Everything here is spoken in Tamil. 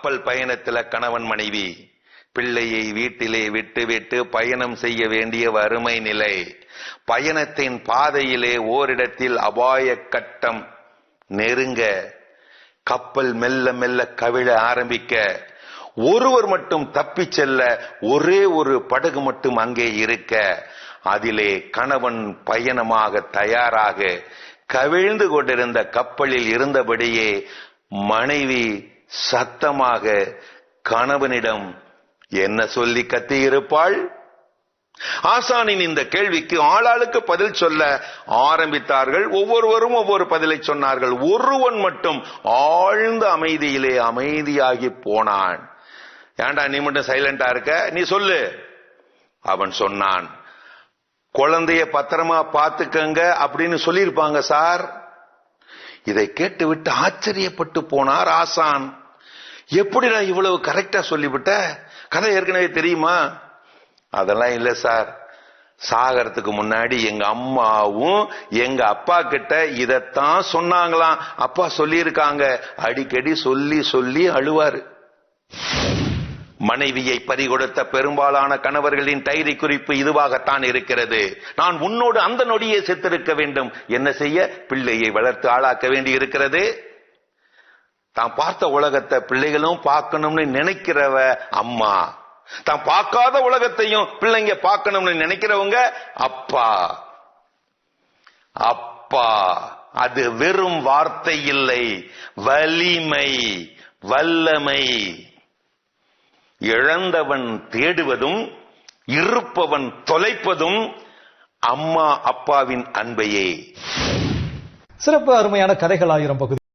கப்பல் பயணத்துல கணவன் மனைவி, பிள்ளையை வீட்டிலே விட்டு பயணம் செய்ய வேண்டிய வறுமை நிலை, பயணத்தின் பாதையிலே ஓரிடத்தில் அபாய கட்டம் நெருங்க, கப்பல் மெல்ல மெல்ல கவிழ ஆரம்பிக்க, ஒருவர் மட்டும் தப்பி செல்ல ஒரே ஒரு படகு மட்டும் அங்கே இருக்க, அதிலே கணவன் பயணமாக தயாராக கவிழ்ந்து கொண்டிருந்த கப்பலில் இருந்தபடியே மனைவி சத்தமாக கணவனிடம் என்ன சொல்லி கத்தியிருப்பாள்? ஆசானின் இந்த கேள்விக்கு ஆளாளுக்கு பதில் சொல்ல ஆரம்பித்தார்கள். ஒவ்வொருவரும் ஒவ்வொரு பதிலை சொன்னார்கள். ஒருவன் மட்டும் ஆழ்ந்த அமைதியிலே அமைதியாகி போனான். ஏண்டா நீ மட்டும் சைலண்டா இருக்க, நீ சொல்லு. அவன் சொன்னான், குழந்தைய பத்திரமா பாத்துக்கங்க அப்படின்னு சொல்லியிருப்பாங்க சார். இதை கேட்டுவிட்டு ஆச்சரியப்பட்டு போனார் ஆசான். எப்படி நான் இவ்வளவு கரெக்டா சொல்லிவிட்ட? கதை ஏற்கனவே தெரியுமா? அதெல்லாம் இல்ல சார், சாகறதுக்கு முன்னாடி எங்க அம்மாவும் எங்க அப்பா கிட்ட இதத்தான் சொன்னாங்களாம். அப்பா சொல்லியிருக்காங்க, அடிக்கடி சொல்லி சொல்லி அழுவாரு. மனைவியை பறிகொடுத்த பெரும்பாலான கணவர்களின் டைரி குறிப்பு இதுவாகத்தான் இருக்கிறது. நான் உன்னோடு அந்த நொடியே செத்திருக்க வேண்டும். என்ன செய்ய? பிள்ளையை வளர்த்து ஆளாக்க வேண்டி இருக்கிறது. தான் பார்த்த உலகத்தை பிள்ளைகளும் பார்க்கணும்னு நினைக்கிறவ அம்மா, தான் பார்க்காத உலகத்தையும் பிள்ளைங்க பார்க்கணும்னு நினைக்கிறவங்க அப்பா. அப்பா அது வெறும் வார்த்தை இல்லை, வலிமை, வல்லமை. இழந்தவன் தேடுவதும் இருப்பவன் தொலைப்பதும் அம்மா அப்பாவின் அன்பையே. சிறப்பு, அருமையான கதைகள் ஆயிரம் பகுதி.